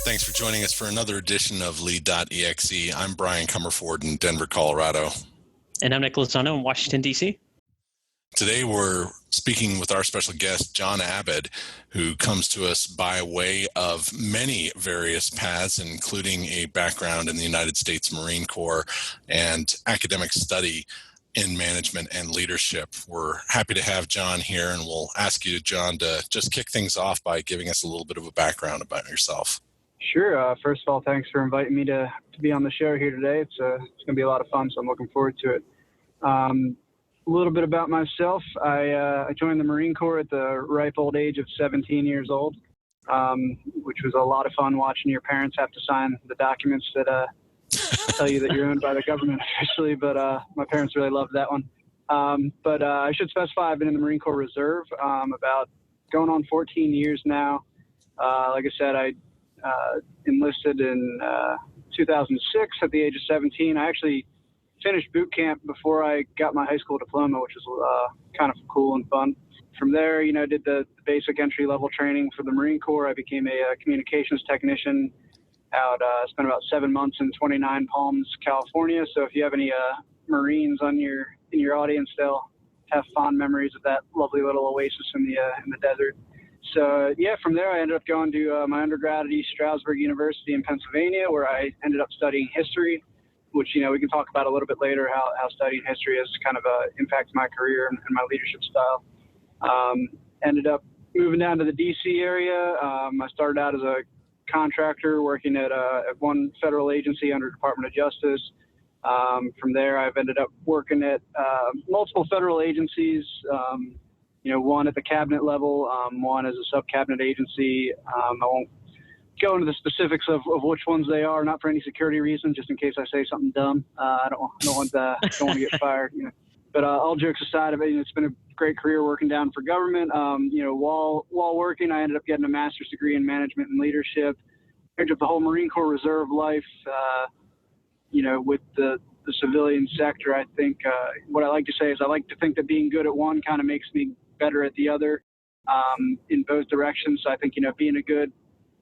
Thanks for joining us for another edition of Lead.exe. I'm Brian Comerford in Denver, Colorado. And I'm Nicholas Lozano in Washington, D.C. Today we're speaking with our special guest, Jon Abboud, who comes to us by way of many various paths, including a background in the United States Marine Corps and academic study in management and leadership. We're happy to have Jon here, and we'll ask you, Jon, to just kick things off by giving us a little bit of a background about yourself. Sure. First of all, thanks for inviting me to be on the show here today. It's going to be a lot of fun, so I'm looking forward to it. A little bit about myself. I joined the Marine Corps at the ripe old age of 17 years old, which was a lot of fun watching your parents have to sign the documents that tell you that you're owned by the government officially, but my parents really loved that one. But I should specify I've been in the Marine Corps Reserve about going on 14 years now. Like I said, I enlisted in 2006 at the age of 17. I actually finished boot camp before I got my high school diploma, which was kind of cool and fun. From there, did the basic entry-level training for the Marine Corps. I became a communications technician spent about 7 months in 29 Palms, California. So if you have any Marines in your audience, they'll have fond memories of that lovely little oasis in the desert. So, from there I ended up going to my undergrad at East Stroudsburg University in Pennsylvania, where I ended up studying history, which, we can talk about a little bit later, how studying history has kind of impacted my career and my leadership style. Ended up moving down to the D.C. area. I started out as a contractor working at one federal agency under Department of Justice. From there, I've ended up working at multiple federal agencies, one at the cabinet level, one as a sub-cabinet agency. I won't go into the specifics of which ones they are, not for any security reason, just in case I say something dumb. I don't want to get fired. But all jokes aside, it's been a great career working down for government. While working, I ended up getting a master's degree in management and leadership. I took the whole Marine Corps Reserve life, with the civilian sector. I think what I like to say is I like to think that being good at one kind of makes me better at the other in both directions. So I think, being a good,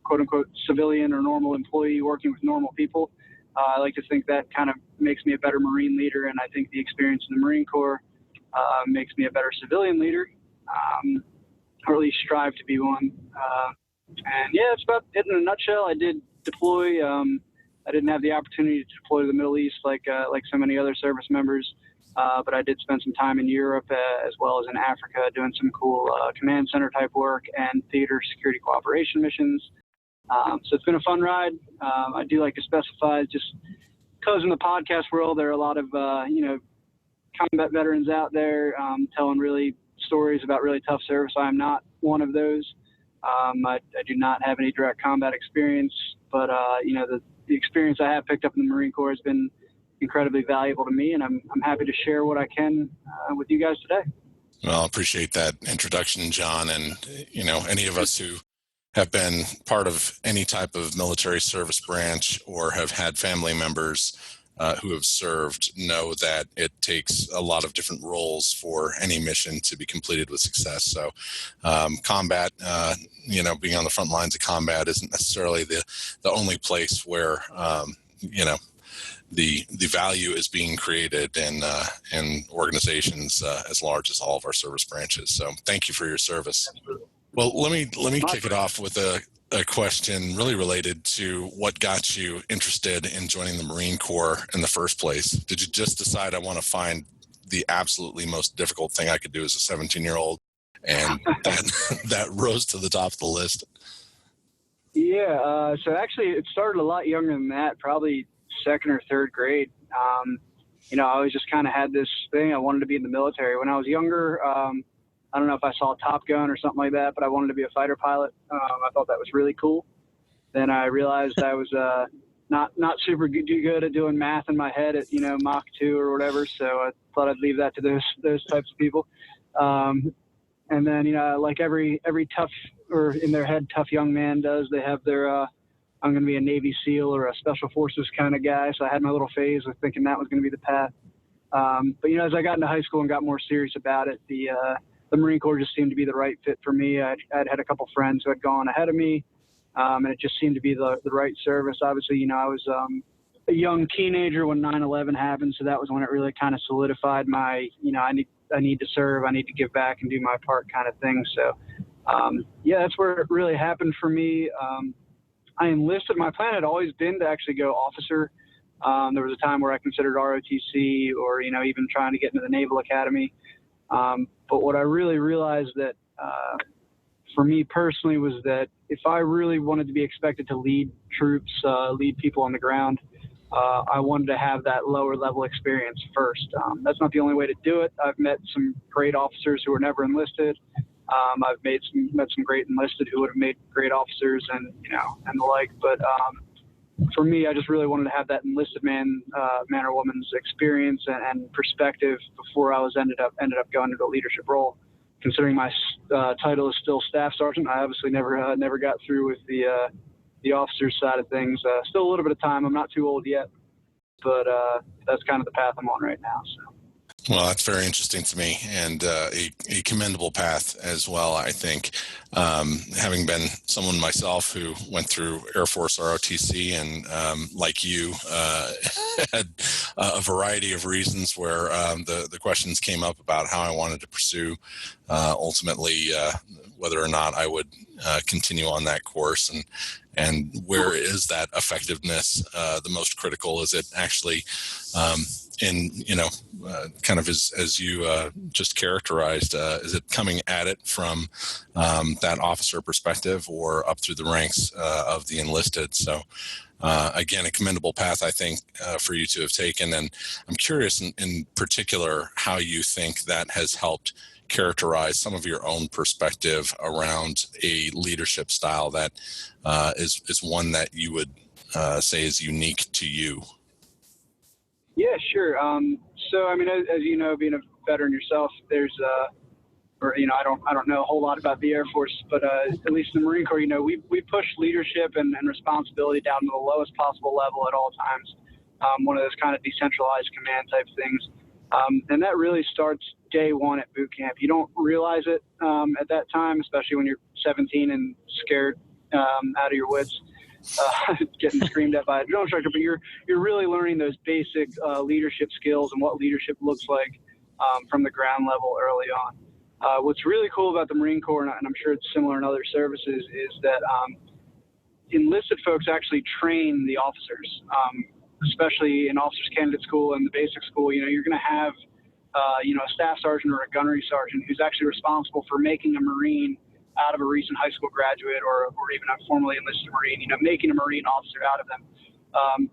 quote unquote, civilian or normal employee working with normal people, I like to think that kind of makes me a better Marine leader. And I think the experience in the Marine Corps makes me a better civilian leader, or at least strive to be one. That's about it in a nutshell. I did deploy. I didn't have the opportunity to deploy to the Middle East like so many other service members. But I did spend some time in Europe as well as in Africa doing some cool command center type work and theater security cooperation missions. So it's been a fun ride. I do like to specify, just because in the podcast world there are a lot of combat veterans out there telling really stories about really tough service. I am not one of those. I do not have any direct combat experience, but the experience I have picked up in the Marine Corps has been incredibly valuable to me, and I'm happy to share what I can with you guys today. Well, I appreciate that introduction, Jon. And, any of us who have been part of any type of military service branch or have had family members who have served know that it takes a lot of different roles for any mission to be completed with success. So combat, being on the front lines of combat isn't necessarily the only place where, the value is being created in organizations as large as all of our service branches. So thank you for your service. Well, let me kick it off with a question really related to what got you interested in joining the Marine Corps in the first place. Did you just decide I want to find the absolutely most difficult thing I could do as a 17-year-old, and that rose to the top of the list? Yeah, so actually it started a lot younger than that, probably second or third grade. I always just kind of had this thing. I wanted to be in the military. When I was younger, I don't know if I saw Top Gun or something like that, but I wanted to be a fighter pilot. I thought that was really cool. Then I realized I was not super good at doing math in my head at Mach 2 or whatever. So I thought I'd leave that to those types of people. And then like every tough or in their head, tough young man does. They have their, I'm going to be a Navy SEAL or a Special Forces kind of guy. So I had my little phase of thinking that was going to be the path. But, you know, as I got into high school and got more serious about it, the Marine Corps just seemed to be the right fit for me. I'd had a couple friends who had gone ahead of me, and it just seemed to be the right service. Obviously, you know, I was a young teenager when 9/11 happened, so that was when it really kind of solidified my, you know, I need to serve, I need to give back and do my part kind of thing. So, yeah, that's where it really happened for me. I enlisted. My plan had always been to actually go officer. There was a time where I considered ROTC or, you know, even trying to get into the Naval Academy. But what I really realized that for me personally was that if I really wanted to be expected to lead troops, lead people on the ground, I wanted to have that lower level experience first. That's not the only way to do it. I've met some great officers who were never enlisted. I've met some great enlisted who would have made great officers and, you know, and the like. But for me, I just really wanted to have that enlisted man or woman's experience and perspective before I ended up going into a leadership role. Considering my title is still staff sergeant, I obviously never got through with the officer's side of things. Still a little bit of time. I'm not too old yet, but that's kind of the path I'm on right now. So. Well, that's very interesting to me, and a commendable path as well, I think. Having been someone myself who went through Air Force ROTC and, like you, had a variety of reasons where the questions came up about how I wanted to pursue ultimately whether or not I would continue on that course, and where is that effectiveness the most critical? Is it actually in, you know, kind of as you just characterized, is it coming at it from that officer perspective or up through the ranks of the enlisted? So again, a commendable path, I think, for you to have taken. And I'm curious in particular how you think that has helped characterize some of your own perspective around a leadership style that is one that you would say is unique to you. Yeah, sure. So, I mean, as you know, being a veteran yourself, there's, or, you know, I don't know a whole lot about the Air Force, but at least in the Marine Corps, you know, we push leadership and responsibility down to the lowest possible level at all times. One of those kind of decentralized command type things. And that really starts day one at boot camp. You don't realize it at that time, especially when you're 17 and scared out of your wits. Getting screamed at by a drill instructor, but you're really learning those basic leadership skills and what leadership looks like from the ground level early on. What's really cool about the Marine Corps, and I'm sure it's similar in other services, is that enlisted folks actually train the officers, especially in officers candidate school and the basic school. You know, you're going to have you know, a staff sergeant or a gunnery sergeant who's actually responsible for making a Marine out of a recent high school graduate or even a formerly enlisted Marine, you know, making a Marine officer out of them.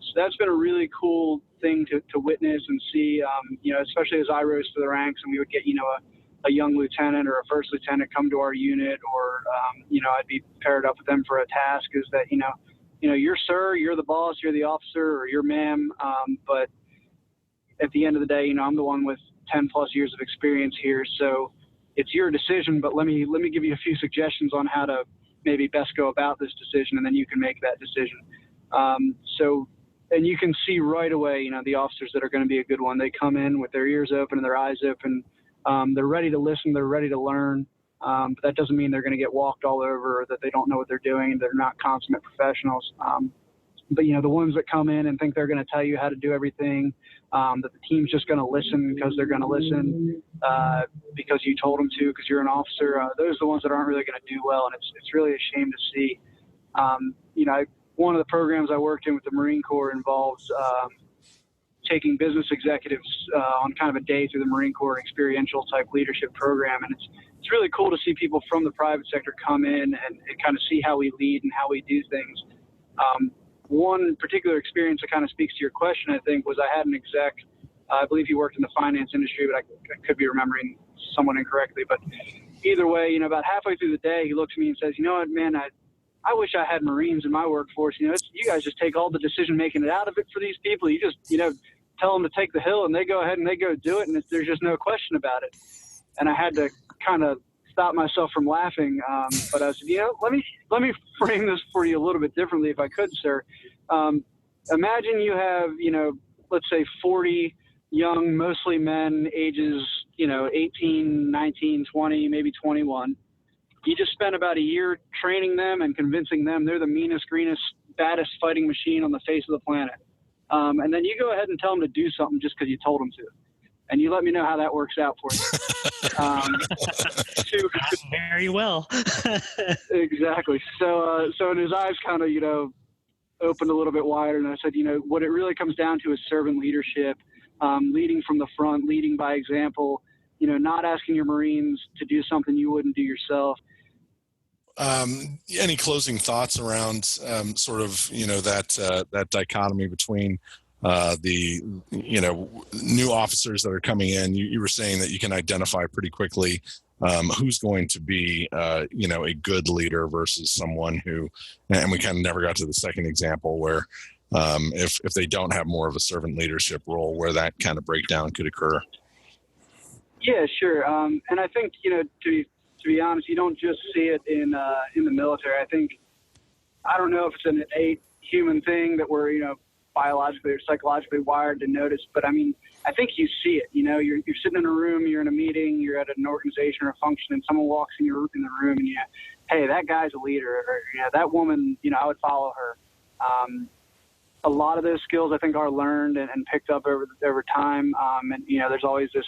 So that's been a really cool thing to witness and see, you know, especially as I rose to the ranks and we would get, you know, a young lieutenant or a first lieutenant come to our unit, or, you know, I'd be paired up with them for a task, is that, you know, you're sir, you're the boss, you're the officer, or you're ma'am. But at the end of the day, you know, I'm the one with 10 plus years of experience here. So it's your decision, but let me give you a few suggestions on how to maybe best go about this decision, and then you can make that decision. And you can see right away, you know, the officers that are going to be a good one. They come in with their ears open and their eyes open. They're ready to listen. They're ready to learn. But that doesn't mean they're going to get walked all over or that they don't know what they're doing. They're not consummate professionals. But, you know, the ones that come in and think they're going to tell you how to do everything, that the team's just going to listen because they're going to listen because you told them to, because you're an officer, those are the ones that aren't really going to do well. And it's really a shame to see. You know, one of the programs I worked in with the Marine Corps involves taking business executives on kind of a day through the Marine Corps experiential type leadership program. And it's really cool to see people from the private sector come in and kind of see how we lead and how we do things. One particular experience that kind of speaks to your question, I think, was I had an exec, I believe he worked in the finance industry, but I could be remembering someone incorrectly. But either way, you know, about halfway through the day, he looks at me and says, you know what, man, I wish I had Marines in my workforce. You know, you guys just take all the decision making it out of it for these people. You just, you know, tell them to take the hill and they go ahead and they go do it. And there's just no question about it. And I had to kind of stop myself from laughing. But I said, let me frame this for you a little bit differently, if I could, sir. Imagine you have, let's say 40 young, mostly men, ages, 18, 19, 20, maybe 21. You just spent about a year training them and convincing them they're the meanest, greenest, baddest fighting machine on the face of the planet. And then you go ahead and tell them to do something just because you told them to. And you let me know how that works out for you. Very well. Exactly. So and his eyes kind of, opened a little bit wider. And I said, what it really comes down to is servant leadership, leading from the front, leading by example, not asking your Marines to do something you wouldn't do yourself. Any closing thoughts around sort of, that dichotomy between the, new officers that are coming in? You were saying that you can identify pretty quickly who's going to be, a good leader versus someone who, and we kind of never got to the second example where if they don't have more of a servant leadership role, where that kind of breakdown could occur. Yeah, sure. And I think, to be honest, you don't just see it in the military. I don't know if it's an innate human thing that we're, biologically or psychologically wired to notice, but I think you see it. You're sitting in a room, you're in a meeting, you're at an organization or a function, and someone walks in the room, and hey, that guy's a leader, or that woman, I would follow her. A lot of those skills I think are learned and picked up over time, and there's always this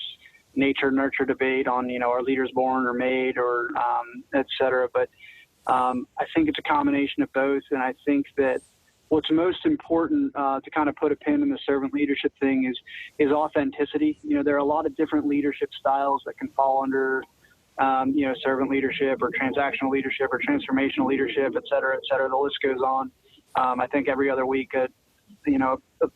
nature nurture debate on are leaders born or made, or et cetera. But I think it's a combination of both, and I think that what's most important to kind of put a pin in the servant leadership thing is authenticity. There are a lot of different leadership styles that can fall under servant leadership or transactional leadership or transformational leadership, et cetera, et cetera. The list goes on. I think every other week a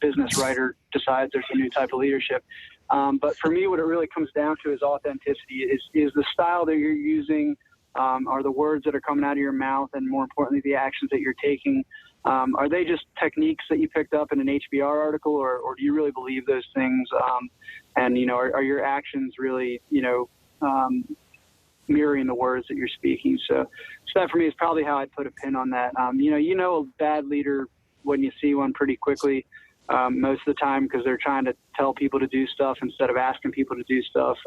business writer decides there's a new type of leadership. But for me, what it really comes down to is authenticity. Is the style that you're using, are the words that are coming out of your mouth, and more importantly, the actions that you're taking, are they just techniques that you picked up in an HBR article, or do you really believe those things? And are your actions really, mirroring the words that you're speaking? So that for me is probably how I'd put a pin on that. A bad leader when you see one pretty quickly. Most of the time, because they're trying to tell people to do stuff instead of asking people to do stuff,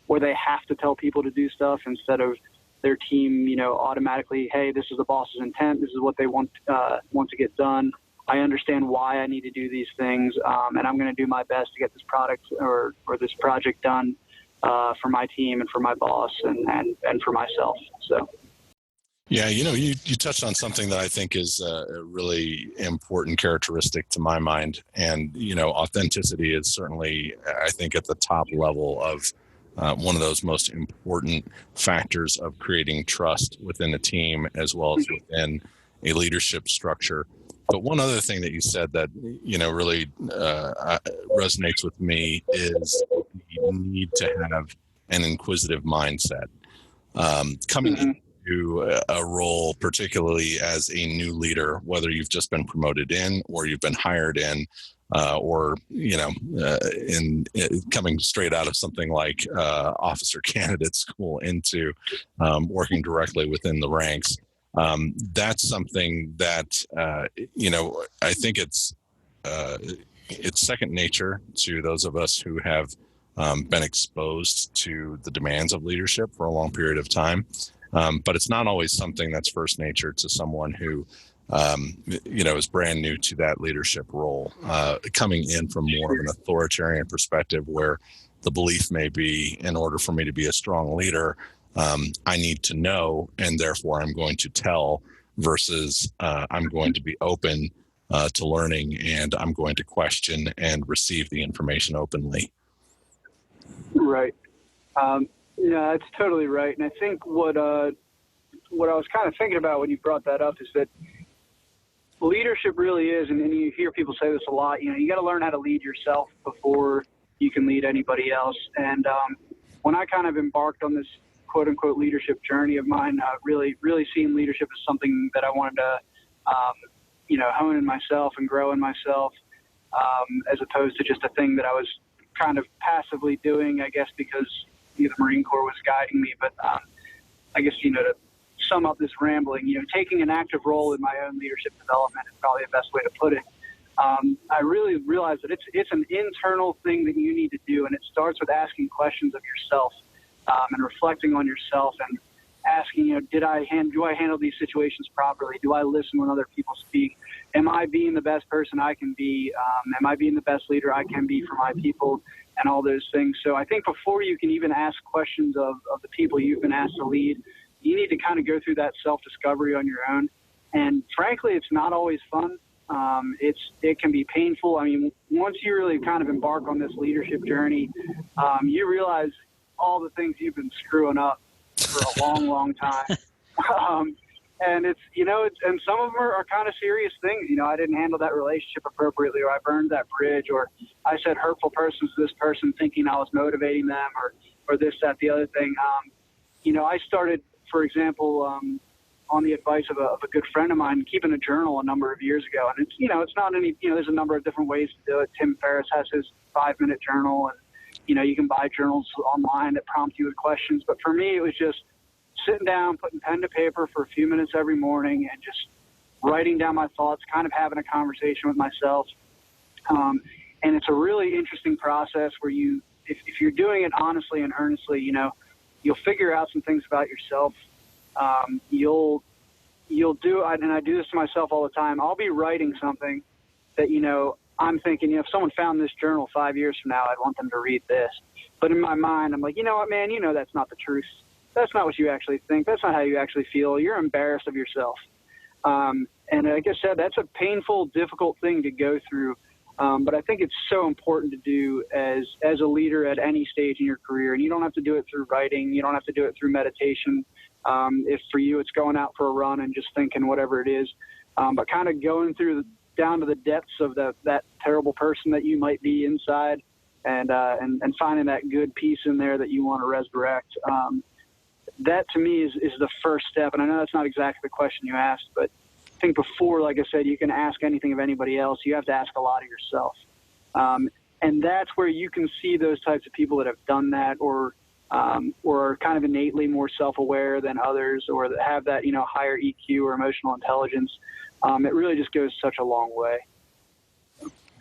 or they have to tell people to do stuff instead of their team, automatically, hey, this is the boss's intent. This is what they want to get done. I understand why I need to do these things, and I'm going to do my best to get this product or this project done for my team and for my boss and for myself. So. Yeah, you touched on something that I think is a really important characteristic to my mind. And, authenticity is certainly, I think, at the top level of one of those most important factors of creating trust within a team as well as within a leadership structure. But one other thing that you said that, really resonates with me is the need to have an inquisitive mindset. Coming into a role, particularly as a new leader, whether you've just been promoted in or you've been hired in, or in coming straight out of something like officer candidate school into working directly within the ranks. That's something that I think it's second nature to those of us who have been exposed to the demands of leadership for a long period of time. But it's not always something that's first nature to someone who, is brand new to that leadership role, coming in from more of an authoritarian perspective where the belief may be, in order for me to be a strong leader, I need to know, and therefore I'm going to tell, versus I'm going to be open to learning, and I'm going to question and receive the information openly. Right. Yeah, that's totally right. And I think what I was kind of thinking about when you brought that up is that leadership really is, and you hear people say this a lot, you got to learn how to lead yourself before you can lead anybody else. And when I kind of embarked on this quote unquote leadership journey of mine, really seeing leadership as something that I wanted to, hone in myself and grow in myself, as opposed to just a thing that I was kind of passively doing, I guess, because the Marine Corps was guiding me. But I guess, to sum up this rambling, taking an active role in my own leadership development is probably the best way to put it. I really realized that it's an internal thing that you need to do, and it starts with asking questions of yourself and reflecting on yourself and asking, do I handle these situations properly? Do I listen when other people speak? Am I being the best person I can be? Am I being the best leader I can be for my people and all those things? So I think before you can even ask questions of the people you've been asked to lead, you need to kind of go through that self-discovery on your own. And frankly, it's not always fun. It can be painful. I mean, once you really kind of embark on this leadership journey, you realize all the things you've been screwing up for a long, long time. And it's, and some of them are kind of serious things. I didn't handle that relationship appropriately, or I burned that bridge, or I said hurtful persons to this person thinking I was motivating them, or this, that, the other thing. I started, for example, on the advice of a good friend of mine, keeping a journal a number of years ago. And it's not any, there's a number of different ways to do it. Tim Ferriss has his 5-minute journal, and, you can buy journals online that prompt you with questions. But for me, it was just sitting down, putting pen to paper for a few minutes every morning and just writing down my thoughts, kind of having a conversation with myself. And it's a really interesting process where if you're doing it honestly and earnestly, you'll figure out some things about yourself. You'll do, and I do this to myself all the time. I'll be writing something that, I'm thinking, if someone found this journal 5 years from now, I'd want them to read this. But in my mind, I'm like, you know what, man, that's not the truth. That's not what you actually think. That's not how you actually feel. You're embarrassed of yourself. And like I said, that's a painful, difficult thing to go through. But I think it's so important to do as a leader at any stage in your career. And you don't have to do it through writing. You don't have to do it through meditation. If for you it's going out for a run and just thinking whatever it is, but kind of going through down to the depths of that terrible person that you might be inside, and finding that good piece in there that you want to resurrect. That to me is the first step. And I know that's not exactly the question you asked, but I think before, like I said, you can ask anything of anybody else. You have to ask a lot of yourself. And that's where you can see those types of people that have done that, or are kind of innately more self-aware than others, or that have that, higher EQ or emotional intelligence. It really just goes such a long way.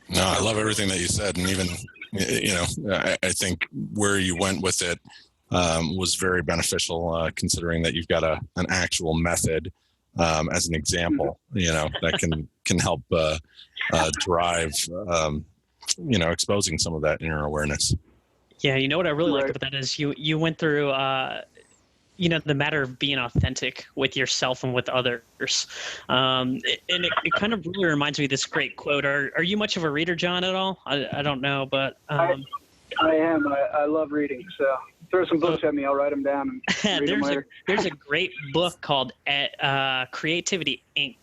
No, I love everything that you said. And even, I think where you went with it was very beneficial, considering that you've got an actual method as an example, that can help drive, exposing some of that inner awareness. Yeah, what I really like about that is you went through, the matter of being authentic with yourself and with others. And it kind of really reminds me of this great quote. Are you much of a reader, Jon, at all? I don't know, but... I am. I love reading, so throw some books at me. I'll write them down and read them later. There's a great book called Creativity, Inc.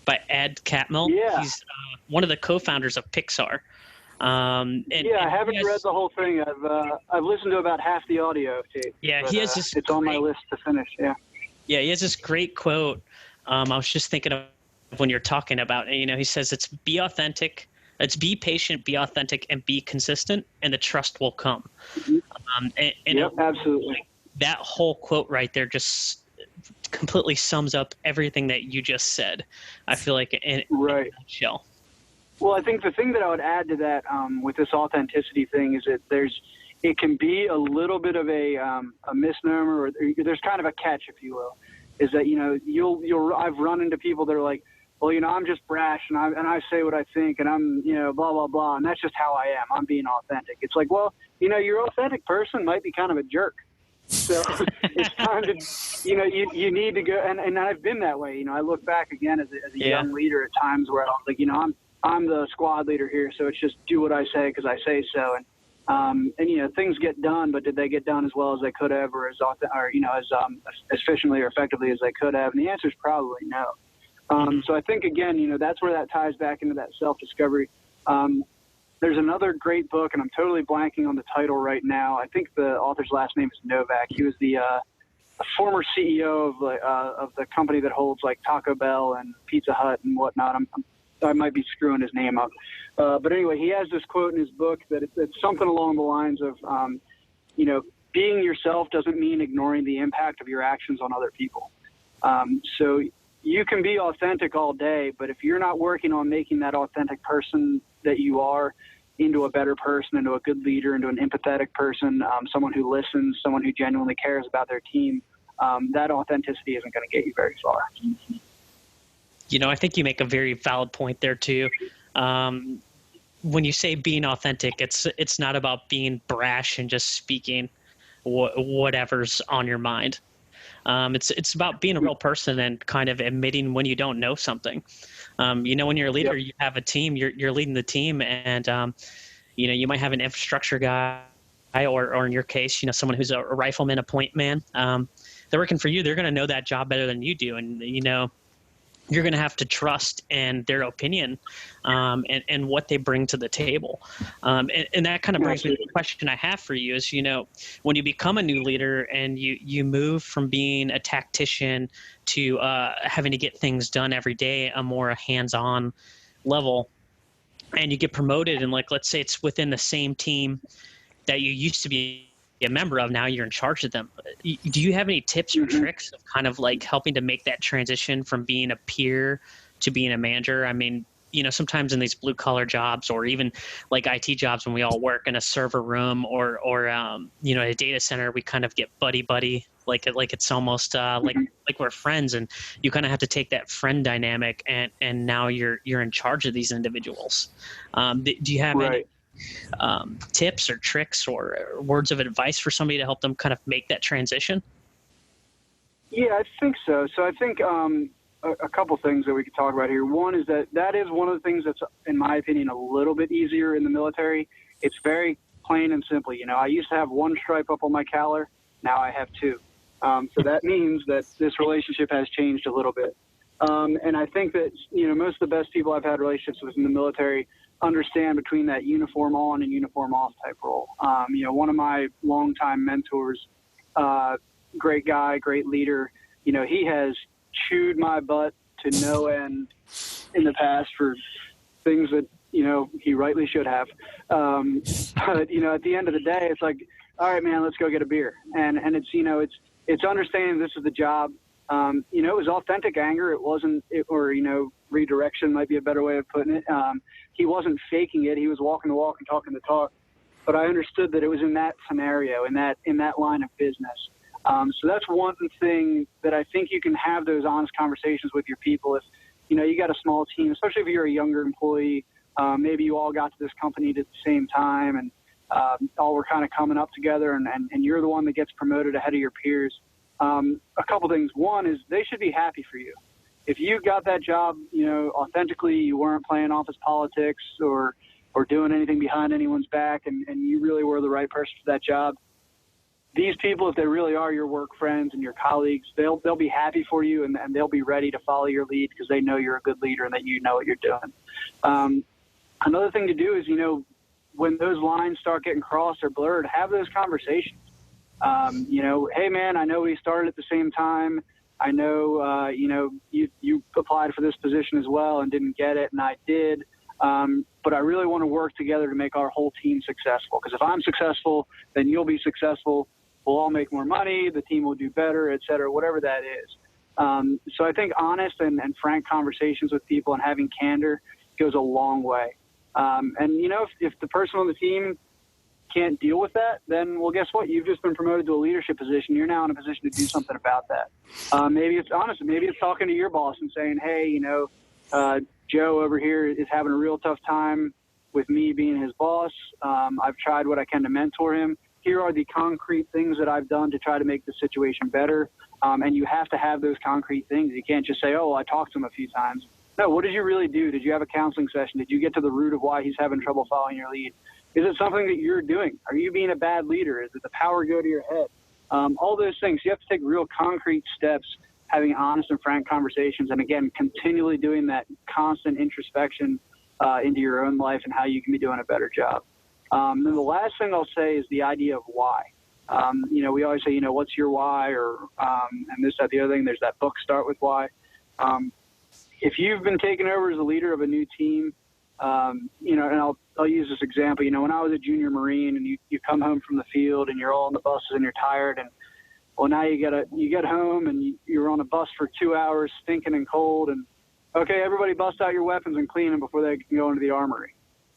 by Ed Catmull. Yeah. He's one of the co-founders of Pixar. I haven't read the whole thing. I've listened to about half the audio tape. Yeah, but, he has this. It's on my list to finish. Yeah. Yeah, he has this great quote. I was just thinking of when you're talking about it. He says it's be authentic, it's be patient, be authentic, and be consistent, and the trust will come. Mm-hmm. Absolutely. That whole quote right there just completely sums up everything that you just said. I feel like in a nutshell. Well, I think the thing that I would add to that with this authenticity thing is that it can be a little bit of a misnomer, or there's kind of a catch, if you will, is that, I've run into people that are like, well, I'm just brash and I say what I think and I'm, blah, blah, blah. And that's just how I am. I'm being authentic. It's like, well, your authentic person might be kind of a jerk. So it's kind of, you need to go. And I've been that way. I look back again as a young leader at times where I was like, I'm the squad leader here, so it's just do what I say because I say so. And things get done, but did they get done as well as they could have, or as efficiently or effectively as they could have? And the answer is probably no. So I think again, that's where that ties back into that self-discovery. There's another great book, and I'm totally blanking on the title right now. I think the author's last name is Novak. He was the former CEO of the company that holds like Taco Bell and Pizza Hut and whatnot. I might be screwing his name up. But anyway, he has this quote in his book that it's something along the lines of, being yourself doesn't mean ignoring the impact of your actions on other people. So you can be authentic all day, but if you're not working on making that authentic person that you are into a better person, into a good leader, into an empathetic person, someone who listens, someone who genuinely cares about their team, that authenticity isn't going to get you very far. You know, I think you make a very valid point there too. When you say being authentic, it's not about being brash and just speaking whatever's on your mind. It's about being a real person and kind of admitting when you don't know something. You know, when you're a leader, you have a team, you're leading the team, and you know, you might have an infrastructure guy, or in your case, you know, someone who's a rifleman, a point man. They're working for you. They're going to know that job better than you do, and you know, you're going to have to trust in their opinion and what they bring to the table. And that kind of brings me to the question I have for you is, you know, when you become a new leader and you move from being a tactician to having to get things done every day, a more hands-on level, and you get promoted, and like, let's say it's within the same team that you used to be a member of, now you're in charge of them. Do you have any tips or tricks of kind of like helping to make that transition from being a peer to being a manager? I mean, you know, sometimes in these blue collar jobs or even like IT jobs, when we all work in a server room or you know, at a data center, we kind of get buddy, like it's almost like we're friends, and you kind of have to take that friend dynamic and now you're in charge of these individuals. Do you have any tips or tricks or words of advice for somebody to help them kind of make that transition? Yeah, I think so. So I think a couple things that we could talk about here. One is that is one of the things that's, in my opinion, a little bit easier in the military. It's very plain and simple. You know, I used to have one stripe up on my collar. Now I have two. So that means that this relationship has changed a little bit. And I think that, you know, most of the best people I've had relationships with in the military understand between that uniform on and uniform off type role. You know, one of my longtime mentors, great guy, great leader, you know, he has chewed my butt to no end in the past for things that, you know, he rightly should have. But, you know, at the end of the day, it's like, all right, man, let's go get a beer. And it's, you know, it's understanding this is the job. You know, it was authentic anger. It wasn't, or, you know, redirection might be a better way of putting it. He wasn't faking it. He was walking the walk and talking the talk. But I understood that it was in that scenario, in that line of business. So that's one thing that I think you can have those honest conversations with your people. If, you know, you got a small team, especially if you're a younger employee, maybe you all got to this company at the same time and all were kind of coming up together and you're the one that gets promoted ahead of your peers. A couple things. One is they should be happy for you. If you got that job, you know, authentically, you weren't playing office politics or doing anything behind anyone's back, and you really were the right person for that job, these people, if they really are your work friends and your colleagues, they'll be happy for you and they'll be ready to follow your lead because they know you're a good leader and that you know what you're doing. Another thing to do is, you know, when those lines start getting crossed or blurred, have those conversations. You know, hey man, I know we started at the same time. I know, you know, you applied for this position as well and didn't get it, and I did. But I really want to work together to make our whole team successful. Because if I'm successful, then you'll be successful. We'll all make more money. The team will do better, et cetera, whatever that is. So I think honest and frank conversations with people and having candor goes a long way. And, you know, if the person on the team can't deal with that, then, well, guess what? You've just been promoted to a leadership position. You're now in a position to do something about that. Maybe it's honest. Maybe it's talking to your boss and saying, hey, you know, Joe over here is having a real tough time with me being his boss. I've tried what I can to mentor him. Here are the concrete things that I've done to try to make the situation better. And you have to have those concrete things. You can't just say, oh, well, I talked to him a few times. No, what did you really do? Did you have a counseling session? Did you get to the root of why he's having trouble following your lead? Is it something that you're doing? Are you being a bad leader? Is it the power go to your head? All those things. You have to take real concrete steps, having honest and frank conversations, and again, continually doing that constant introspection into your own life and how you can be doing a better job. Then the last thing I'll say is the idea of why. You know, we always say, you know, what's your why, or and this, that, the other thing. There's that book, Start With Why. If you've been taken over as a leader of a new team, You know, and I'll use this example. You know, when I was a junior Marine and you come home from the field and you're all on the buses and you're tired, and well, now you get home and you're on a bus for 2 hours, stinking and cold, and okay, everybody bust out your weapons and clean them before they can go into the armory.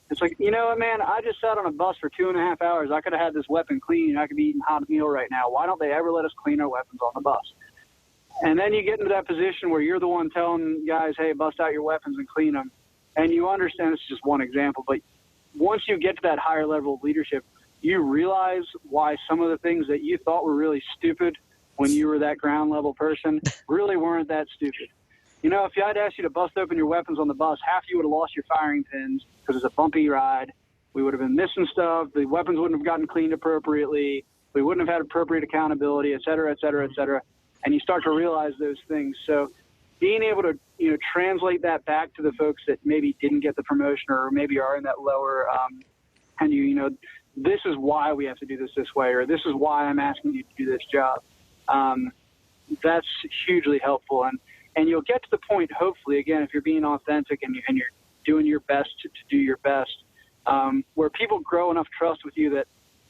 It's like, you know what, man, I just sat on a bus for 2.5 hours. I could have had this weapon clean. I could be eating a hot meal right now. Why don't they ever let us clean our weapons on the bus? And then you get into that position where you're the one telling guys, hey, bust out your weapons and clean them. And you understand, this is just one example, but once you get to that higher level of leadership, you realize why some of the things that you thought were really stupid when you were that ground level person really weren't that stupid. You know, if I'd asked you to bust open your weapons on the bus, half you would have lost your firing pins because it's a bumpy ride. We would have been missing stuff. The weapons wouldn't have gotten cleaned appropriately. We wouldn't have had appropriate accountability, et cetera, et cetera, et cetera. And you start to realize those things. So being able to, you know, translate that back to the folks that maybe didn't get the promotion or maybe are in that lower, and you know, this is why we have to do this way, or this is why I'm asking you to do this job. That's hugely helpful. And you'll get to the point, hopefully, again, if you're being authentic and you're doing your best to do your best, where people grow enough trust with you that,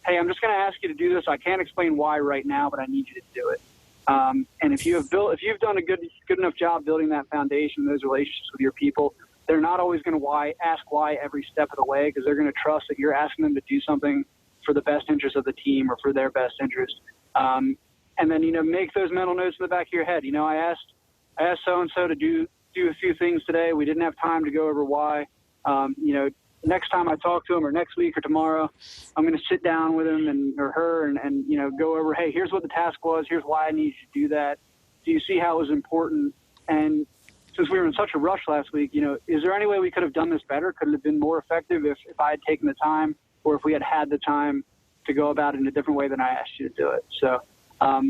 hey, I'm just going to ask you to do this. I can't explain why right now, but I need you to do it. And if you've done a good enough job building that foundation, those relationships with your people, they're not always going to ask why every step of the way, because they're going to trust that you're asking them to do something for the best interest of the team or for their best interest. And then, you know, make those mental notes in the back of your head. You know, I asked so-and-so to do a few things today. We didn't have time to go over why. You know, next time I talk to him, or next week or tomorrow, I'm going to sit down with him or her and, you know, go over, hey, here's what the task was. Here's why I need you to do that. Do you see how it was important? And since we were in such a rush last week, you know, is there any way we could have done this better? Could it have been more effective if I had taken the time, or if we had the time to go about it in a different way than I asked you to do it? So,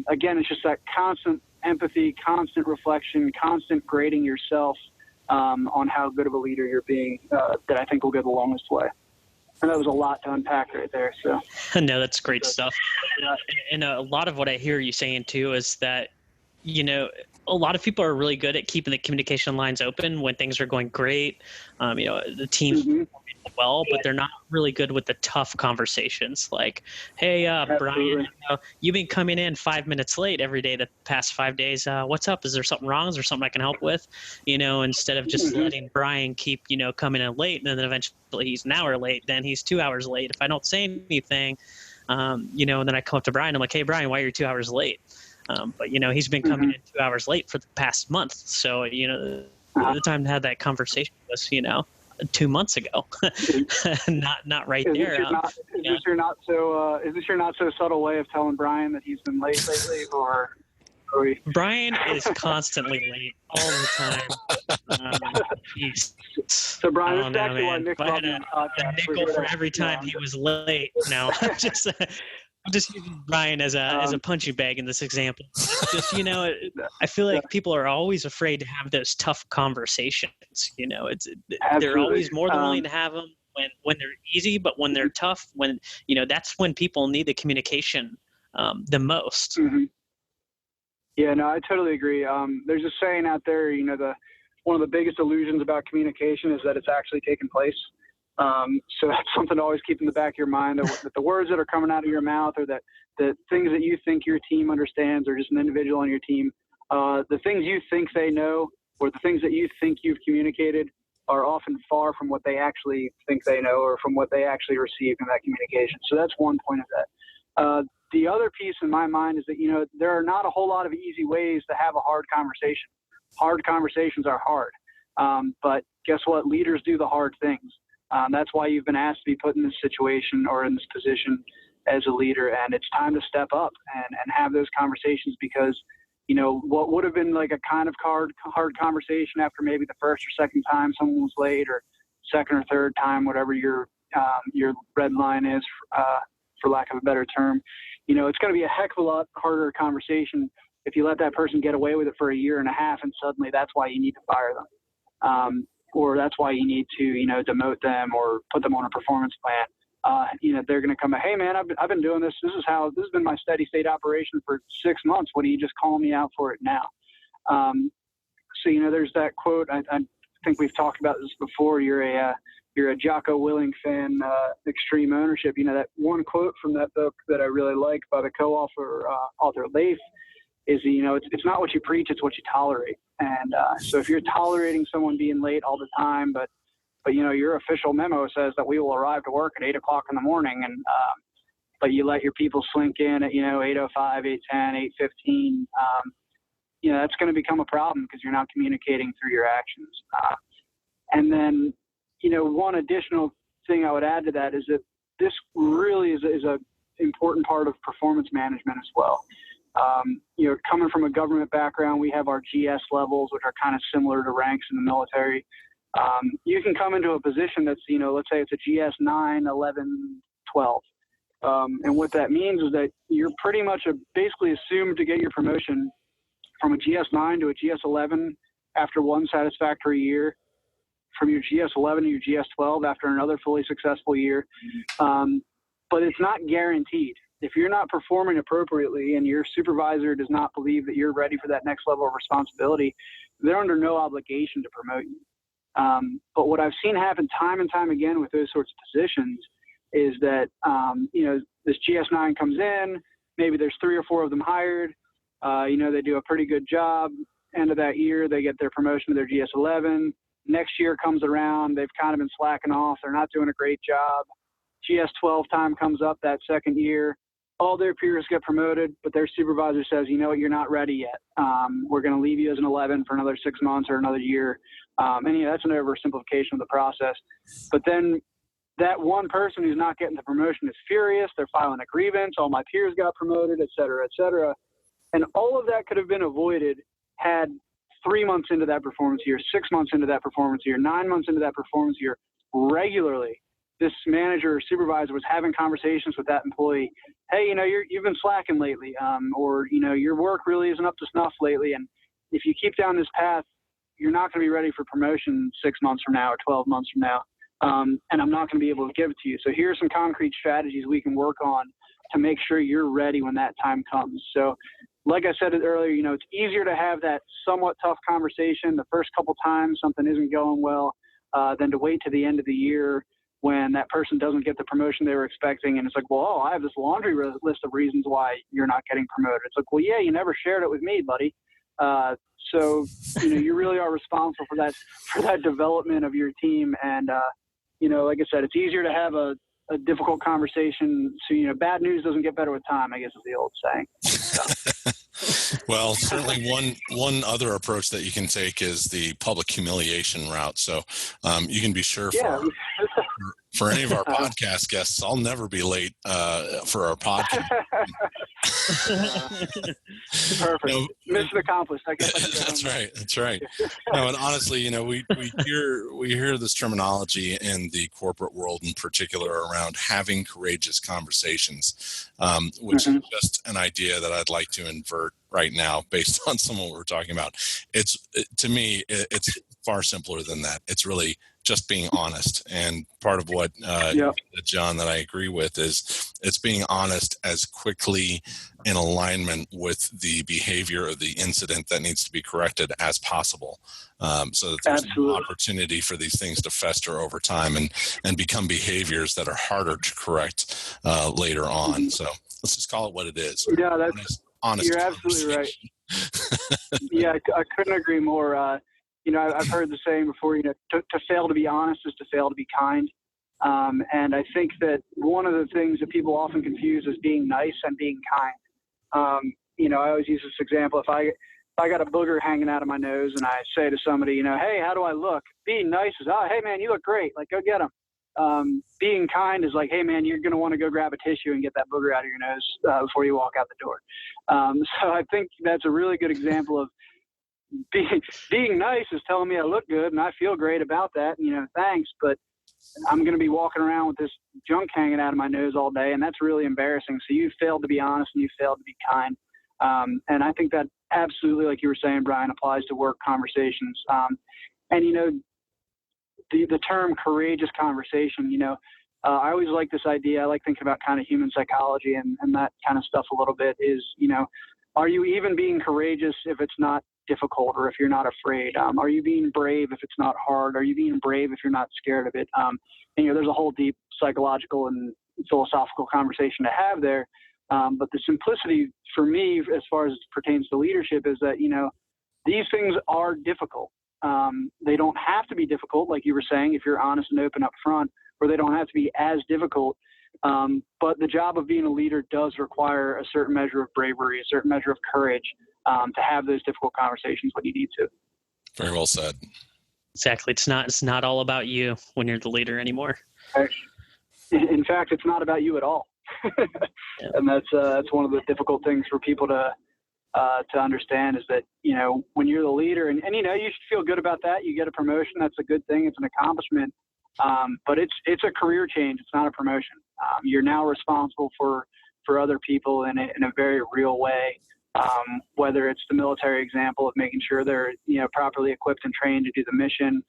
again, it's just that constant empathy, constant reflection, constant grading yourself on how good of a leader you're being, that I think will go the longest way. And that was a lot to unpack right there. So no, that's great stuff. And a lot of what I hear you saying too is that, you know, a lot of people are really good at keeping the communication lines open when things are going great. You know, the team's well, but they're not really good with the tough conversations. Like, hey, Brian, you know, you've been coming in 5 minutes late every day the past 5 days. What's up? Is there something wrong? Is there something I can help with? You know, instead of just letting Brian keep, you know, coming in late, and then eventually he's an hour late, then he's 2 hours late. If I don't say anything, you know, and then I come up to Brian, I'm like, hey, Brian, why are you 2 hours late? But, you know, he's been coming in 2 hours late for the past month. So, you know, the time to have that conversation was, you know, 2 months ago, not right there. Is this your not so subtle way of telling Brian that he's been late lately, or? Brian is constantly late all the time. So Brian, that's actually why Nick brought me on a nickel for every time he was late. No, I'm just using Brian as a punching bag in this example. It's just, you know, I feel like people are always afraid to have those tough conversations. You know, they're always more than willing to have them when they're easy, but when they're tough, when, you know, that's when people need the communication the most. Mm-hmm. Yeah, no, I totally agree. There's a saying out there, you know, one of the biggest illusions about communication is that it's actually taking place. So that's something to always keep in the back of your mind, that the words that are coming out of your mouth, or that the things that you think your team understands, or just an individual on your team, the things you think they know, or the things that you think you've communicated, are often far from what they actually think they know, or from what they actually received in that communication. So that's one point of that. The other piece in my mind is that, you know, there are not a whole lot of easy ways to have a hard conversation. Hard conversations are hard. But guess what? Leaders do the hard things. That's why you've been asked to be put in this situation or in this position as a leader. And it's time to step up and have those conversations, because, you know, what would have been like a kind of hard conversation after maybe the first or second time someone was late, or second or third time, whatever your red line is, for lack of a better term, you know, it's going to be a heck of a lot harder conversation if you let that person get away with it for a year and a half, and suddenly that's why you need to fire them. Or that's why you need to, you know, demote them or put them on a performance plan. You know, they're going to come back, hey man, I've been doing this. This has been my steady state operation for 6 months. What are you just calling me out for it now? So, you know, there's that quote. I think we've talked about this before. You're you're a Jocko Willink fan, Extreme Ownership, that one quote from that book that I really like by the co-author, author Leif, is, it's not what you preach, it's what you tolerate. And so if you're tolerating someone being late all the time, but your official memo says that we will arrive to work at 8 o'clock in the morning, and but you let your people slink in at 8:05, 8:10, 8:15, that's going to become a problem because you're not communicating through your actions. And then one additional thing I would add to that is that this really is a important part of performance management as well. Coming from a government background, we have our GS levels, which are kind of similar to ranks in the military. You can come into a position that's, let's say it's a GS 9, 11, 12. And what that means is that you're pretty much basically assumed to get your promotion from a GS 9 to a GS 11 after one satisfactory year, from your GS 11 to your GS 12 after another fully successful year. But it's not guaranteed. If you're not performing appropriately and your supervisor does not believe that you're ready for that next level of responsibility, they're under no obligation to promote you. But what I've seen happen time and time again with those sorts of positions is that, this GS9 comes in, maybe there's 3 or 4 of them hired, they do a pretty good job. End of that year, they get their promotion to their GS11. Next year comes around, they've kind of been slacking off. They're not doing a great job. GS12 time comes up that second year. All their peers get promoted, but their supervisor says, you're not ready yet. We're going to leave you as an 11 for another 6 months or another year. And that's an oversimplification of the process. But then that one person who's not getting the promotion is furious. They're filing a grievance. All my peers got promoted, et cetera, et cetera. And all of that could have been avoided had 3 months into that performance year, 6 months into that performance year, 9 months into that performance year, regularly, this manager or supervisor was having conversations with that employee. Hey, you've been slacking lately, or, your work really isn't up to snuff lately. And if you keep down this path, you're not going to be ready for promotion 6 months from now or 12 months from now. And I'm not going to be able to give it to you. So here's some concrete strategies we can work on to make sure you're ready when that time comes. So like I said earlier, it's easier to have that somewhat tough conversation the first couple times something isn't going well, than to wait to the end of the year when that person doesn't get the promotion they were expecting. And it's like, well, I have this laundry list of reasons why you're not getting promoted. It's like, well, yeah, you never shared it with me, buddy. So, you really are responsible for that development of your team. And, like I said, it's easier to have a difficult conversation. So, bad news doesn't get better with time, I guess is the old saying. Well, certainly one other approach that you can take is the public humiliation route. So you can be sure for any of our podcast guests, I'll never be late for our podcast. Perfect. Mission accomplished. I guess That's right. That's right. No, and honestly, we hear this terminology in the corporate world in particular around having courageous conversations, which is just an idea that I'd like to invert right now based on some of what we're talking about. To me, it's far simpler than that. It's really just being honest. And part of what, Jon, that I agree with is it's being honest as quickly in alignment with the behavior of the incident that needs to be corrected as possible. So that there's an opportunity for these things to fester over time and become behaviors that are harder to correct later on. So let's just call it what it is. Yeah, that's honest. You're absolutely right. Yeah, I couldn't agree more. I've heard the saying before, to fail to be honest is to fail to be kind. And I think that one of the things that people often confuse is being nice and being kind. I always use this example. If I got a booger hanging out of my nose and I say to somebody, hey, how do I look? Being nice is, hey man, you look great. Like, go get them. Being kind is like, hey man, you're going to want to go grab a tissue and get that booger out of your nose before you walk out the door. So I think that's a really good example of being nice is telling me I look good and I feel great about that. Thanks, but I'm going to be walking around with this junk hanging out of my nose all day, and that's really embarrassing. So you failed to be honest and you failed to be kind. And I think that absolutely, like you were saying, Brian, applies to work conversations. And the term courageous conversation, I always like this idea. I like thinking about kind of human psychology and that kind of stuff a little bit is, Are you even being courageous if it's not difficult or if you're not afraid? Are you being brave if it's not hard? Are you being brave if you're not scared of it? And, there's a whole deep psychological and philosophical conversation to have there. But the simplicity for me, as far as it pertains to leadership, is that, these things are difficult. They don't have to be difficult, like you were saying, if you're honest and open up front, or they don't have to be as difficult. But the job of being a leader does require a certain measure of bravery, a certain measure of courage to have those difficult conversations when you need to. Very well said. Exactly. It's not all about you when you're the leader anymore. In fact, it's not about you at all. Yeah. And that's one of the difficult things for people to understand, is that, when you're the leader and you should feel good about that. You get a promotion. That's a good thing. It's an accomplishment. But it's a career change. It's not a promotion. You're now responsible for other people in a very real way. Whether it's the military example of making sure they're, properly equipped and trained to do the mission,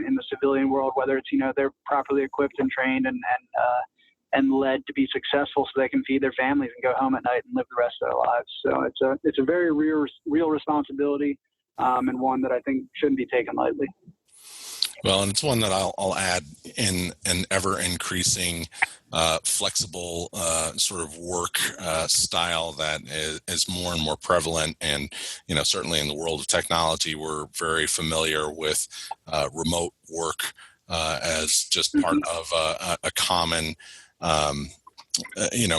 in the civilian world, whether it's, they're properly equipped and trained and led to be successful so they can feed their families and go home at night and live the rest of their lives. So it's a very real responsibility, and one that I think shouldn't be taken lightly. Well, and it's one that I'll add in an ever increasing flexible sort of work style that is more and more prevalent. And, certainly in the world of technology, we're very familiar with remote work as just part of a common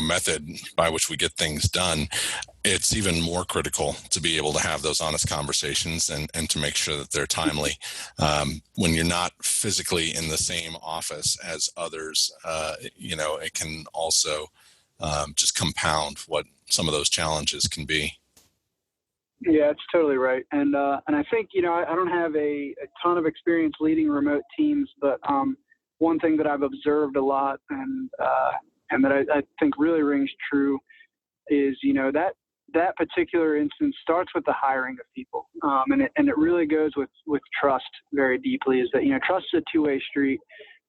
method by which we get things done. It's even more critical to be able to have those honest conversations and to make sure that they're timely. When you're not physically in the same office as others, it can also just compound what some of those challenges can be. Yeah, it's totally right. And I think, I don't have a ton of experience leading remote teams, but one thing that I've observed a lot and that I think really rings true is, that particular instance starts with the hiring of people. And it really goes with trust very deeply, is that, trust is a two-way street.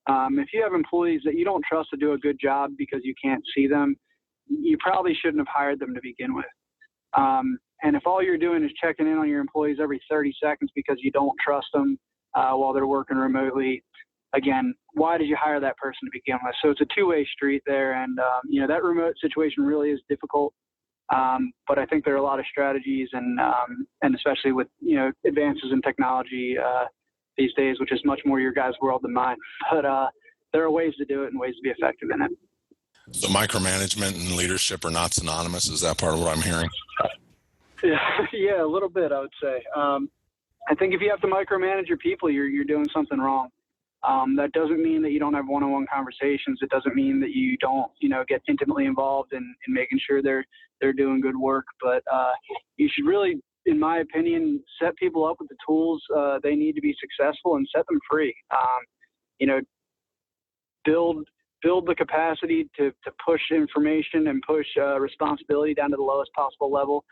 If you have employees that you don't trust to do a good job because you can't see them, you probably shouldn't have hired them to begin with. And if all you're doing is checking in on your employees every 30 seconds because you don't trust them while they're working remotely, again, why did you hire that person to begin with? So it's a two-way street there. And, that remote situation really is difficult. But I think there are a lot of strategies and especially with, advances in technology these days, which is much more your guys' world than mine. But there are ways to do it and ways to be effective in it. So micromanagement and leadership are not synonymous. Is that part of what I'm hearing? Yeah, a little bit, I would say. I think if you have to micromanage your people, you're doing something wrong. That doesn't mean that you don't have one-on-one conversations. It doesn't mean that you don't, get intimately involved in making sure they're doing good work. But you should really, in my opinion, set people up with the tools they need to be successful and set them free. Build the capacity to push information and push responsibility down to the lowest possible level.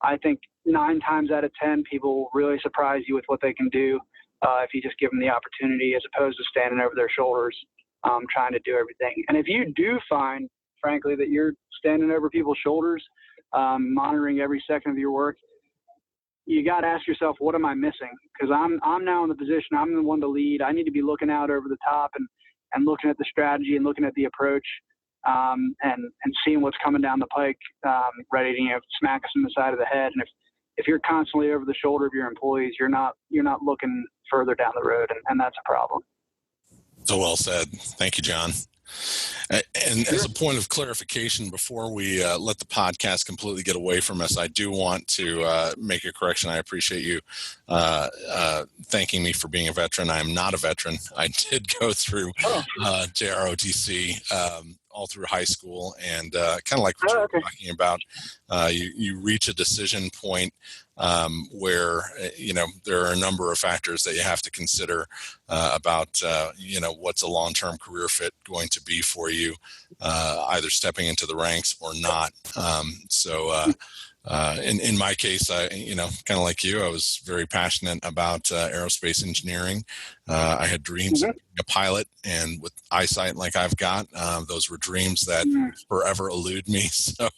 I think 9 times out of 10, people will really surprise you with what they can do if you just give them the opportunity, as opposed to standing over their shoulders trying to do everything. And if you do find, frankly, that you're standing over people's shoulders, monitoring every second of your work, you got to ask yourself, what am I missing? Because I'm now in the position, I'm the one to lead. I need to be looking out over the top and looking at the strategy and looking at the approach and seeing what's coming down the pike, ready to smack us in the side of the head. And if you're constantly over the shoulder of your employees, you're not looking further down the road, and that's a problem. So well said. Thank you, Jon. And as a point of clarification, before we let the podcast completely get away from us, I do want to make a correction. I appreciate you thanking me for being a veteran. I am not a veteran. I did go through JROTC all through high school, and kind of like what you were talking about, you reach a decision point where there are a number of factors that you have to consider about what's a long-term career fit going to be for you, either stepping into the ranks or not. in my case, kind of like you, I was very passionate about aerospace engineering. I had dreams of being a pilot, and with eyesight like I've got, those were dreams that forever elude me. So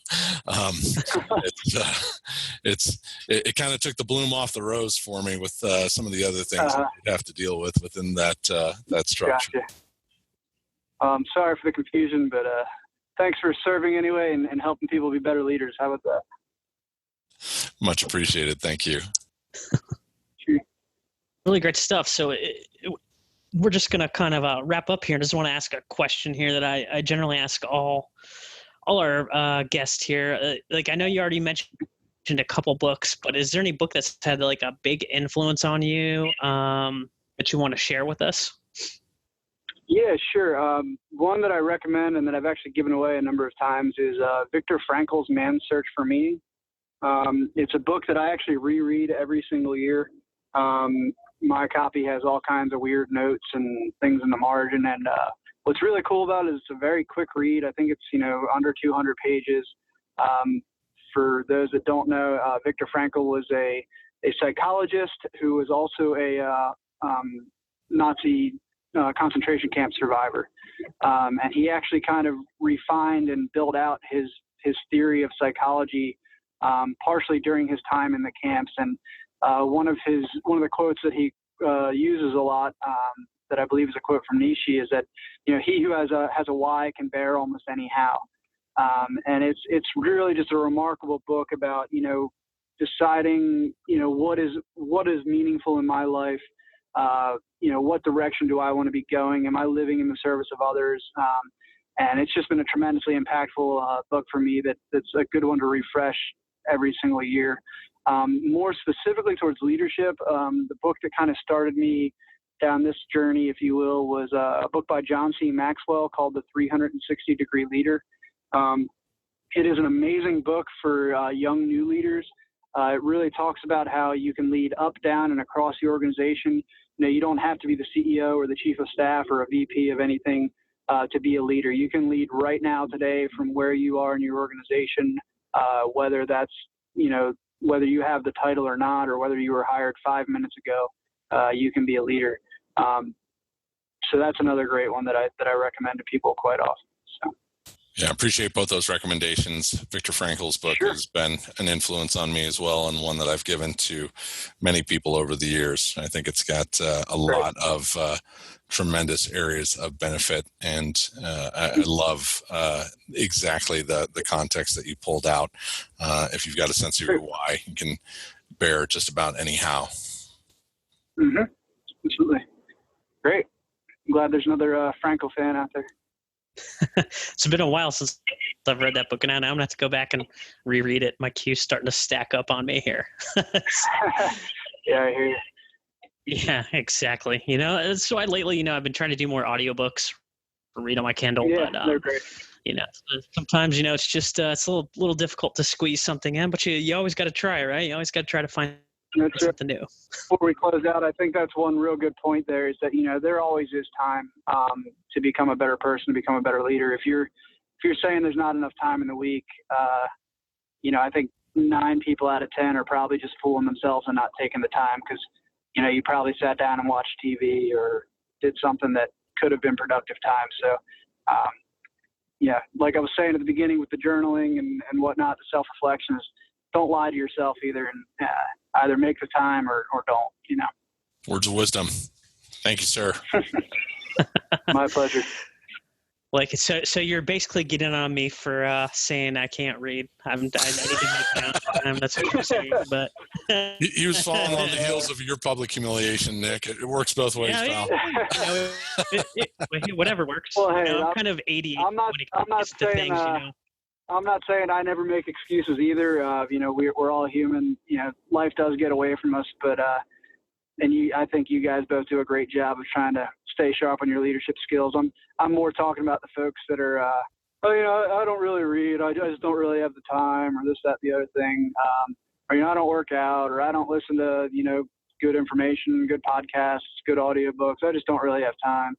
it kind of took the bloom off the rose for me with some of the other things that you'd have to deal with within that structure. Gotcha. Sorry for the confusion, but thanks for serving anyway and helping people be better leaders. How about that? Much appreciated. Thank you. Really great stuff. So we're just going to kind of wrap up here. I just want to ask a question here that I generally ask all our guests here. Like, I know you already mentioned a couple books, but is there any book that's had like a big influence on you that you want to share with us? Yeah, sure. One that I recommend and that I've actually given away a number of times is Viktor Frankl's Man's Search for Meaning. It's a book that I actually reread every single year. My copy has all kinds of weird notes and things in the margin. And what's really cool about it is it's a very quick read. I think it's, under 200 pages. For those that don't know, Viktor Frankl was a psychologist who was also a Nazi concentration camp survivor. And he actually kind of refined and built out his theory of psychology partially during his time in the camps. And one of the quotes that he uses a lot that I believe is a quote from Nietzsche is that, he who has a why can bear almost any how. And it's really just a remarkable book about, deciding, what is meaningful in my life. What direction do I want to be going? Am I living in the service of others? And it's just been a tremendously impactful book for me that's a good one to refresh every single year. More specifically towards leadership, the book that kind of started me down this journey, if you will, was a book by John C. Maxwell called The 360-Degree Leader. It is an amazing book for young new leaders. It really talks about how you can lead up, down, and across the organization. You don't have to be the CEO or the chief of staff or a VP of anything to be a leader. You can lead right now today from where you are in your organization, whether that's, whether you have the title or not, or whether you were hired 5 minutes ago, you can be a leader. So that's another great one that I recommend to people quite often. So. Yeah, I appreciate both those recommendations. Viktor Frankl's book has been an influence on me as well, and one that I've given to many people over the years. I think it's got a lot of tremendous areas of benefit, and I love exactly the context that you pulled out. If you've got a sense of your why, you can bear just about anyhow. Mm-hmm. Absolutely. Great. I'm glad there's another Frankl fan out there. It's been a while since I've read that book, and now I'm going to have to go back and reread it. My queue's starting to stack up on me here. Yeah, I hear you. Yeah, exactly. That's why lately, I've been trying to do more audiobooks or read on my Kindle. Yeah, but, they're great. Sometimes, it's just it's a little difficult to squeeze something in, but you always got to try, right? You always got to try to find something new. Before we close out, I think that's one real good point there is that, there always is time to become a better person, to become a better leader. If you're saying there's not enough time in the week, I think 9 people out of 10 are probably just fooling themselves and not taking the time because, you probably sat down and watched TV or did something that could have been productive time. So, like I was saying at the beginning with the journaling and whatnot, the self-reflection is don't lie to yourself either, and either make the time or don't, Words of wisdom. Thank you, sir. My pleasure. So you're basically getting on me for saying I can't read. I need to make time. That's what you're saying. But he was falling on the heels of your public humiliation, Nick. It works both ways, pal. Whatever works. Well, hey, I'm kind of 80. I'm not saying. I'm not saying I never make excuses either. We're all human. Life does get away from us, but I think you guys both do a great job of trying to stay sharp on your leadership skills. I'm more talking about the folks that are, I don't really read. I just don't really have the time, or this, that, the other thing. Or I don't work out, or I don't listen to good information, good podcasts, good audiobooks. I just don't really have time.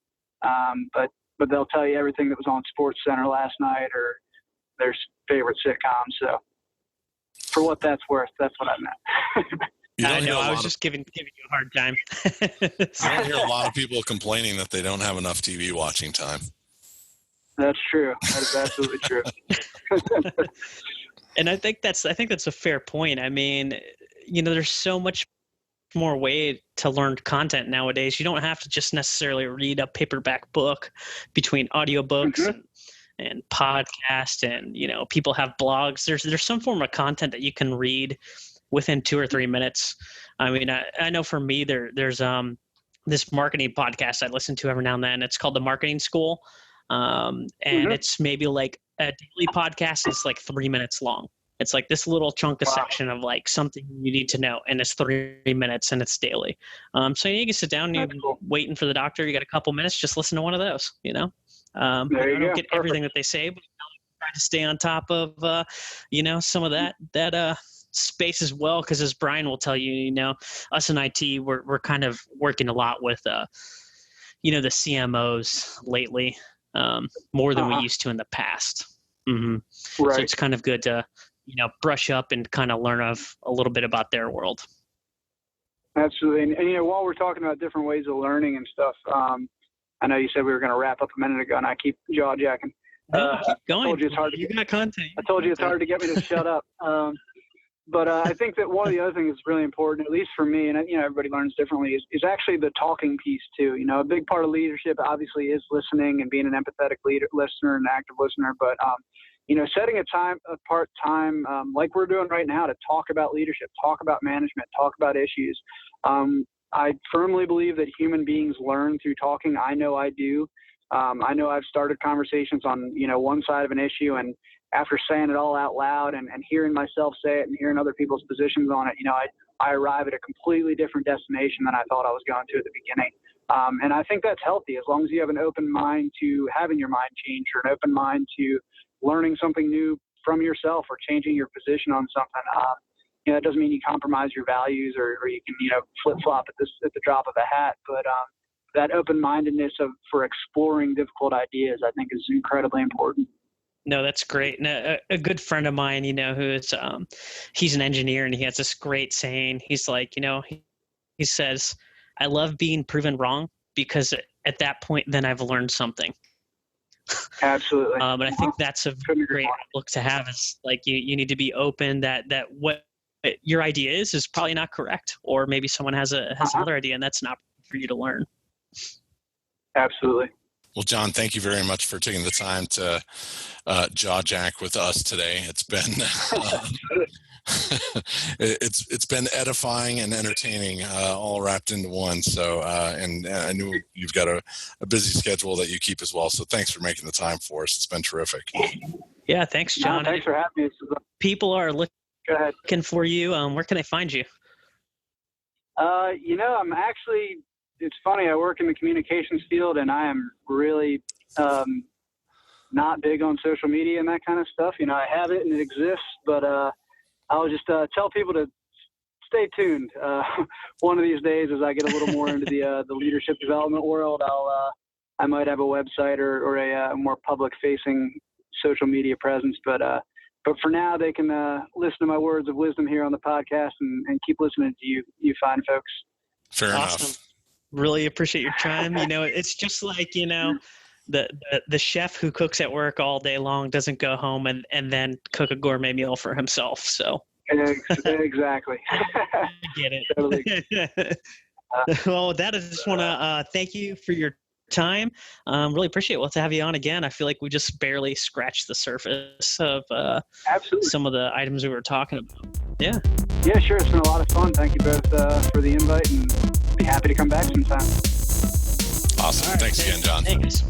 But they'll tell you everything that was on Sports Center last night or their favorite sitcom. So for what that's worth. That's what I meant. I know. I was just giving you a hard time. You don't hear a lot of people complaining that they don't have enough TV watching time. That's true. That is absolutely true. And I think that's a fair point. I mean, there's so much more way to learn content nowadays. You don't have to just necessarily read a paperback book. Between audiobooks and podcasts, and people have blogs. There's some form of content that you can read within 2 or 3 minutes. I mean, I know for me there's this marketing podcast I listen to every now and then. It's called The Marketing School. And it's maybe like a daily podcast. It's like 3 minutes long. It's like this little chunk of section of like something you need to know, and it's 3 minutes and it's daily. So you can sit down and you're waiting for the doctor. You got a couple minutes, just listen to one of those, I don't get everything that they say, but I try to stay on top of, some of that space as well. Cause as Brian will tell you, us in IT, we're kind of working a lot with, the CMOs lately, more than we used to in the past. Right. So it's kind of good to, brush up and kind of learn a little bit about their world. Absolutely. And while we're talking about different ways of learning and stuff, I know you said we were going to wrap up a minute ago, and I keep jaw jacking. Keep going. I told you it's hard to got content. I told you it's hard to get me to shut up. But I think that one of the other things that's really important, at least for me, and everybody learns differently, is actually the talking piece too. A big part of leadership obviously is listening and being an empathetic listener and active listener. But setting apart time like we're doing right now to talk about leadership, talk about management, talk about issues. I firmly believe that human beings learn through talking. I know I do. I know I've started conversations on, one side of an issue, and after saying it all out loud and hearing myself say it and hearing other people's positions on it, I arrive at a completely different destination than I thought I was going to at the beginning. And I think that's healthy as long as you have an open mind to having your mind change, or an open mind to learning something new from yourself or changing your position on something. It doesn't mean you compromise your values or you can, flip-flop at the drop of a hat. But that open-mindedness for exploring difficult ideas, I think, is incredibly important. No, that's great. And a good friend of mine, who's he's an engineer, and he has this great saying. He's like, he says, "I love being proven wrong, because at that point, then I've learned something." Absolutely. But I think that's a great look to have. Is like you need to be open that what your idea is probably not correct, or maybe someone has another idea, and that's not for you to learn. Absolutely. Well, Jon, thank you very much for taking the time to jaw jack with us today. It's been it's been edifying and entertaining, all wrapped into one. So, and I know you've got a busy schedule that you keep as well. So, thanks for making the time for us. It's been terrific. Yeah, thanks, Jon. Thanks for having me. People are looking for you. Where can they find you? I'm actually. It's funny, I work in the communications field, and I am really not big on social media and that kind of stuff. I have it and it exists, but I'll just tell people to stay tuned. One of these days, as I get a little more into the leadership development world, I might have a website or a more public-facing social media presence. But for now, they can listen to my words of wisdom here on the podcast and keep listening to you fine folks. Fair enough. Really appreciate your time. It's just like, the chef who cooks at work all day long doesn't go home and then cook a gourmet meal for himself. So exactly. I get it. Totally. Well, with that, I just want to thank you for your time. Really appreciate it. Well, to have you on again. I feel like we just barely scratched the surface of some of the items we were talking about. Yeah. Yeah, sure. It's been a lot of fun. Thank you both for the invite, and be happy to come back sometime. Awesome. Right. Thanks again, Jon. Thanks.